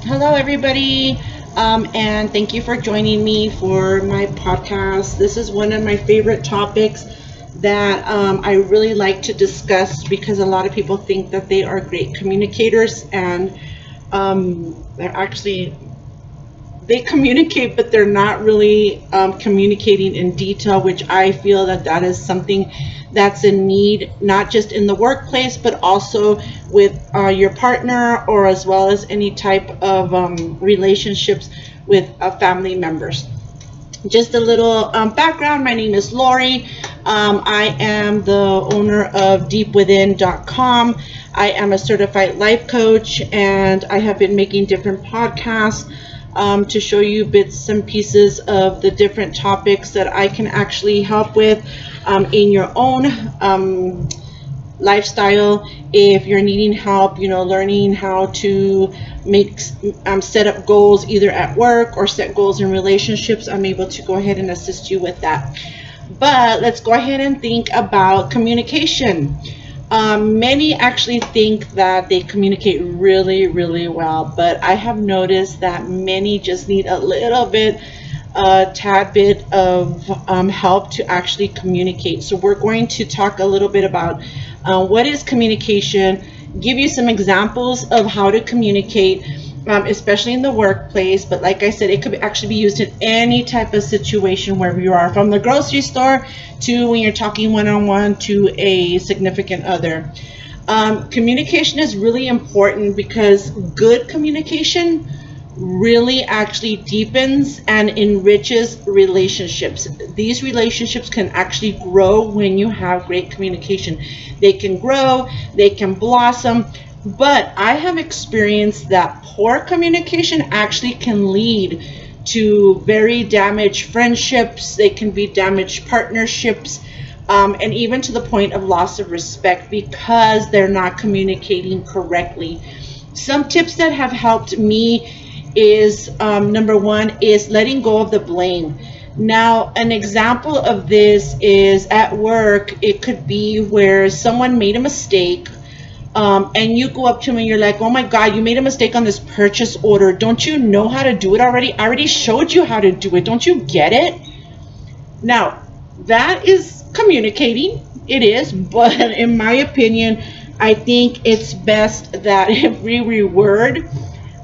Hello, everybody, and thank you for joining me for my podcast. This is one of my favorite topics that I really like to discuss because a lot of people think that they are great communicators, and they're actually they communicate, but they're not really communicating in detail, which I feel that that is something that's in need, not just in the workplace, but also with your partner or as well as any type of relationships with family members. Just a little background. My name is Lori. I am the owner of deepwithin.com. I am a certified life coach, and I have been making different podcasts to show you bits and pieces of the different topics that I can actually help with in your own lifestyle. If you're needing help, learning how to make set up goals either at work or set goals in relationships, I'm able to go ahead and assist you with that. But let's go ahead and think about communication. Many actually think that they communicate really, really well, but I have noticed that many just need a little bit, a tad bit of help to actually communicate. So we're going to talk a little bit about what is communication, give you some examples of how to communicate, especially in the workplace. But like I said, it could actually be used in any type of situation where you are, from the grocery store to when you're talking one on one to a significant other. Communication is really important because good communication really actually deepens and enriches relationships. These relationships can actually grow when you have great communication. They can grow, they can blossom, but I have experienced that poor communication actually can lead to very damaged friendships, they can be damaged partnerships, and even to the point of loss of respect because they're not communicating correctly. Some tips that have helped me is number one is letting go of the blame. Now, an example of this is at work. It could be where someone made a mistake, and you go up to them and you're like, "Oh my God, you made a mistake on this purchase order. Don't you know how to do it already? I already showed you how to do it. Don't you get it?" Now, that is communicating. It is, but in my opinion, I think it's best that if we reword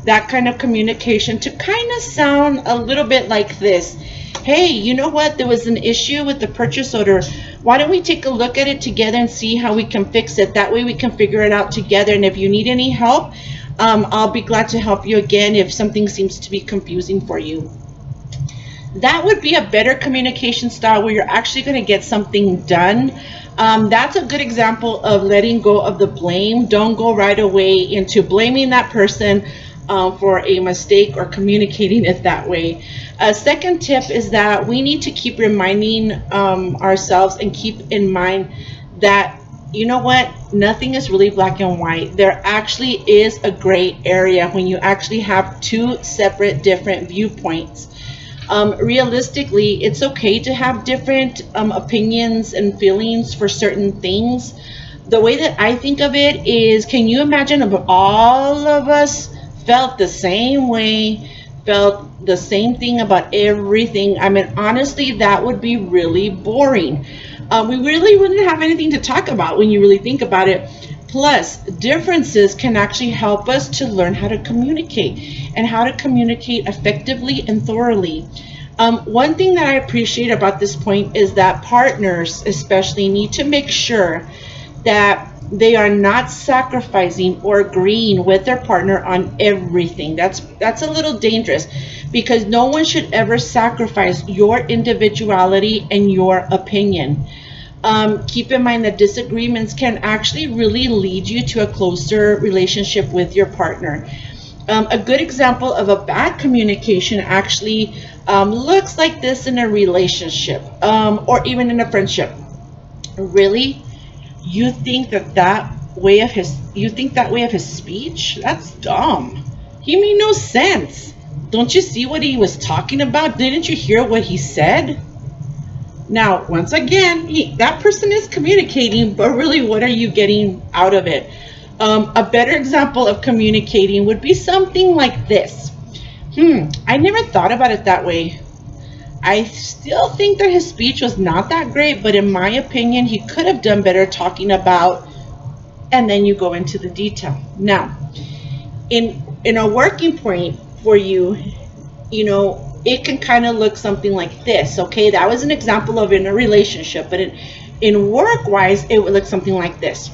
that kind of communication to kind of sound a little bit like this. "Hey, you know what? There was an issue with the purchase order. Why don't we take a look at it together and see how we can fix it? That way we can figure it out together. And if you need any help, I'll be glad to help you again if something seems to be confusing for you." That would be a better communication style where you're actually going to get something done. That's a good example of letting go of the blame. Don't go right away into blaming that person for a mistake or communicating it that way. A second tip is that we need to keep reminding ourselves and keep in mind that, you know what, nothing is really black and white. There actually is a gray area when you actually have two separate different viewpoints. Realistically, it's okay to have different opinions and feelings for certain things. The way that I think of it is, can you imagine if all of us felt the same way, felt the same thing about everything? I mean, honestly, that would be really boring. We really wouldn't have anything to talk about when you really think about it. Plus, differences can actually help us to learn how to communicate and how to communicate effectively and thoroughly. One thing that I appreciate about this point is that partners, especially, need to make sure that they are not sacrificing or agreeing with their partner on everything. That's a little dangerous because no one should ever sacrifice your individuality and your opinion. Keep in mind that disagreements can actually really lead you to a closer relationship with your partner. A good example of a bad communication actually looks like this in a relationship, or even in a friendship. Really, you think that way of his speech? That's dumb. He made no sense. Don't you see what he was talking about? Didn't you hear what he said? Now, once again, that person is communicating, but really, what are you getting out of it? A better example of communicating would be something like this. I never thought about it that way. I still think that his speech was not that great, but in my opinion, he could have done better talking about, and then you go into the detail. Now, in a working point for you, it can kind of look something like this. Okay, that was an example of in a relationship, but in work wise, it would look something like this.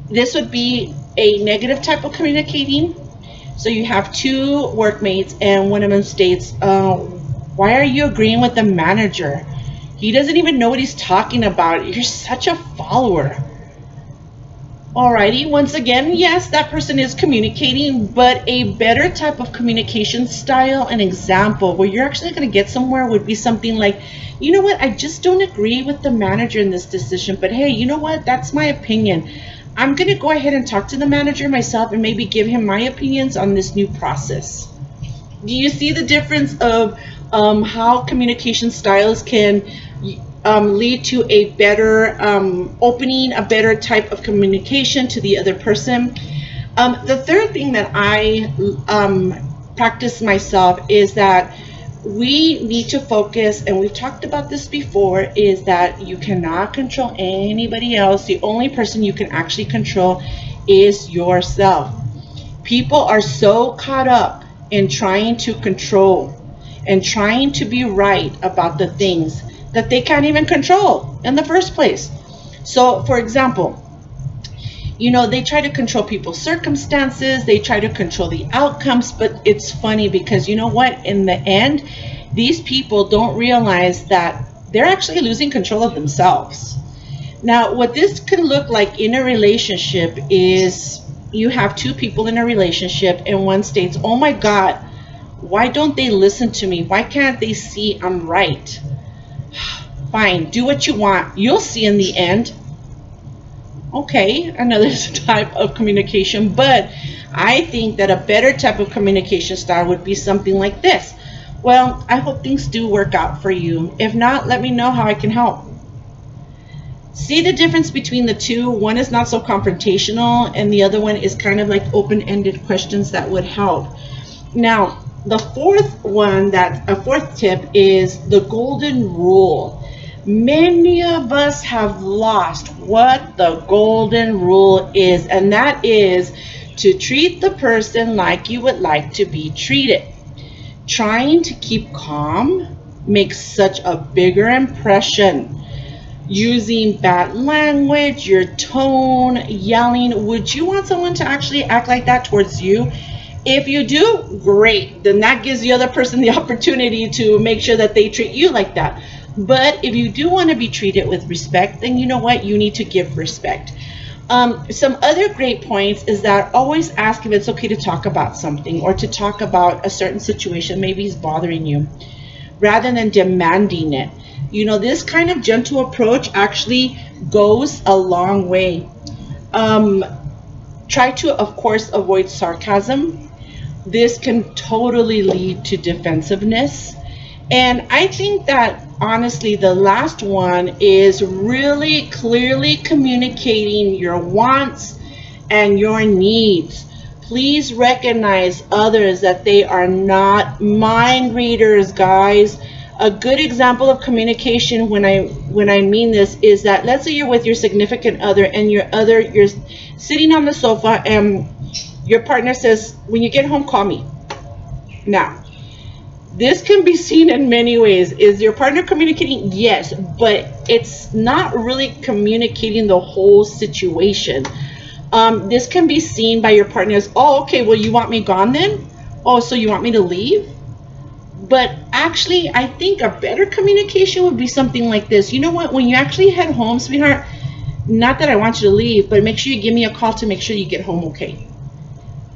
This would be a negative type of communicating. So you have two workmates, and one of them states, why are you agreeing with the manager? He doesn't even know what he's talking about. You're such a follower. Alrighty, once again, yes, that person is communicating, but a better type of communication style and example where you're actually going to get somewhere would be something like, you know what, I just don't agree with the manager in this decision, but hey, you know what, that's my opinion. I'm going to go ahead and talk to the manager myself and maybe give him my opinions on this new process. Do you see the difference of how communication styles can lead to a better opening, a better type of communication to the other person? The third thing that I practice myself is that we need to focus, and we've talked about this before, is that you cannot control anybody else. The only person you can actually control is yourself. People are so caught up in trying to control and trying to be right about the things that they can't even control in the first place. So, for example, they try to control people's circumstances, they try to control the outcomes, but it's funny because you know what? In the end, these people don't realize that they're actually losing control of themselves. Now, what this can look like in a relationship is you have two people in a relationship, and one states, oh my God, why don't they listen to me? Why can't they see I'm right? Fine, do what you want. You'll see in the end. Okay, another type of communication, but I think that a better type of communication style would be something like this. Well, I hope things do work out for you. If not, let me know how I can help. See the difference between the two? One is not so confrontational, and the other one is kind of like open-ended questions that would help. Now, the fourth tip is the golden rule. Many of us have lost what the golden rule is, and that is to treat the person like you would like to be treated. Trying to keep calm makes such a bigger impression. Using bad language, your tone, yelling, would you want someone to actually act like that towards you? If you do, great. Then that gives the other person the opportunity to make sure that they treat you like that. But if you do want to be treated with respect, then you know what? You need to give respect. Some other great points is that always ask if it's okay to talk about something or to talk about a certain situation maybe is bothering you, rather than demanding it. This kind of gentle approach actually goes a long way. Try to, of course, avoid sarcasm. This can totally lead to defensiveness. And I think that honestly, the last one is really clearly communicating your wants and your needs. Please recognize others that they are not mind readers, guys. A good example of communication when I mean this is that let's say you're with your significant other and you're sitting on the sofa and your partner says, when you get home, call me. Now, this can be seen in many ways. Is your partner communicating? Yes, but it's not really communicating the whole situation. This can be seen by your partner as, oh, okay, well, you want me gone then? Oh, so you want me to leave? But actually, I think a better communication would be something like this. You know what? When you actually head home, sweetheart, not that I want you to leave, but make sure you give me a call to make sure you get home okay.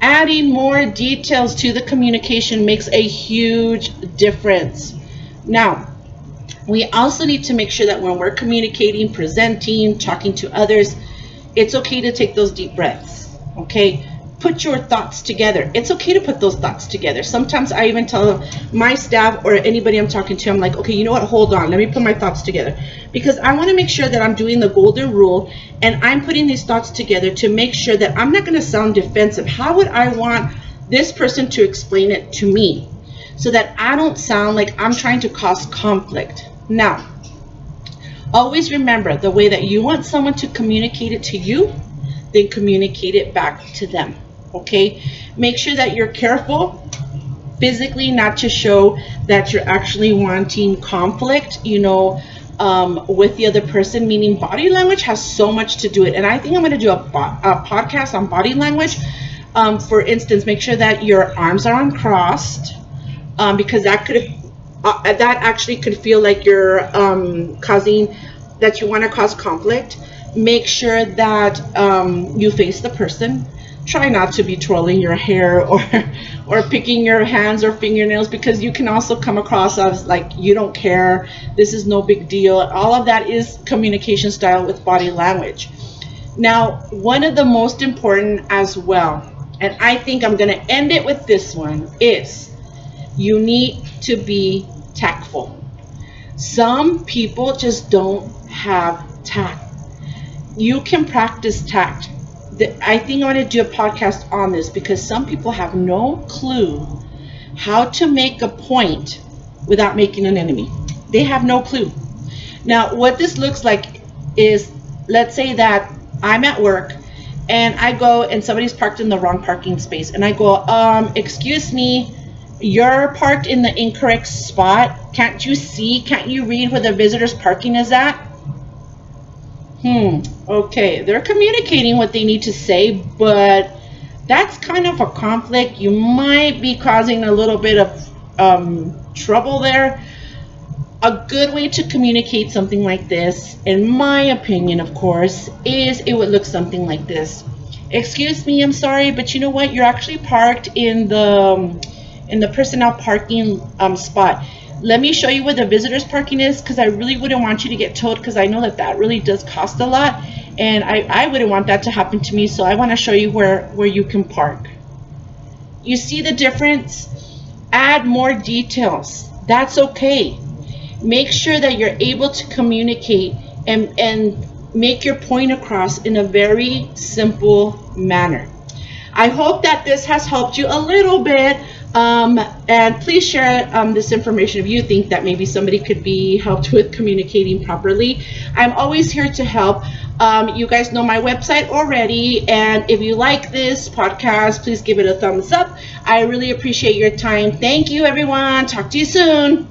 Adding more details to the communication makes a huge difference. Now, we also need to make sure that when we're communicating, presenting, talking to others, it's okay to take those deep breaths. Okay? put your thoughts together. It's okay to put those thoughts together. Sometimes I even tell my staff or anybody I'm talking to, I'm like, okay, you know what, hold on, let me put my thoughts together, because I want to make sure that I'm doing the golden rule and I'm putting these thoughts together to make sure that I'm not going to sound defensive. How would I want this person to explain it to me so that I don't sound like I'm trying to cause conflict? Now, always remember, the way that you want someone to communicate it to you, then communicate it back to them. Okay, make sure that you're careful physically not to show that you're actually wanting conflict, with the other person, meaning body language has so much to do it. And I think I'm going to do a podcast on body language. For instance, make sure that your arms are uncrossed, because that actually could feel like you're causing, that you want to cause conflict. Make sure that you face the person. Try not to be twirling your hair or picking your hands or fingernails, because you can also come across as like you don't care, this is no big deal. All of that is communication style with body language. Now, one of the most important as well, and I think I'm going to end it with this one, is you need to be tactful. Some people just don't have tact. You can practice tact. I think I'm going to do a podcast on this, because some people have no clue how to make a point without making an enemy. They have no clue. Now, what this looks like is, let's say that I'm at work and I go and somebody's parked in the wrong parking space, and I go, excuse me, you're parked in the incorrect spot. Can't you see? Can't you read where the visitor's parking is at? Okay, they're communicating what they need to say, but that's kind of a conflict. You might be causing a little bit of trouble there. A good way to communicate something like this, in my opinion, of course, is it would look something like this. Excuse me, I'm sorry, but you know what? You're actually parked in the personnel parking spot. Let me show you where the visitors parking is, because I really wouldn't want you to get towed, because I know that really does cost a lot, and I wouldn't want that to happen to me. So I want to show you where you can park. You see the difference? Add more details. That's okay. Make sure that you're able to communicate and make your point across in a very simple manner. I hope that this has helped you a little bit. And please share this information if you think that maybe somebody could be helped with communicating properly. I'm always here to help. You guys know my website already, and if you like this podcast, please give it a thumbs up. I really appreciate your time. Thank you, everyone. Talk to you soon.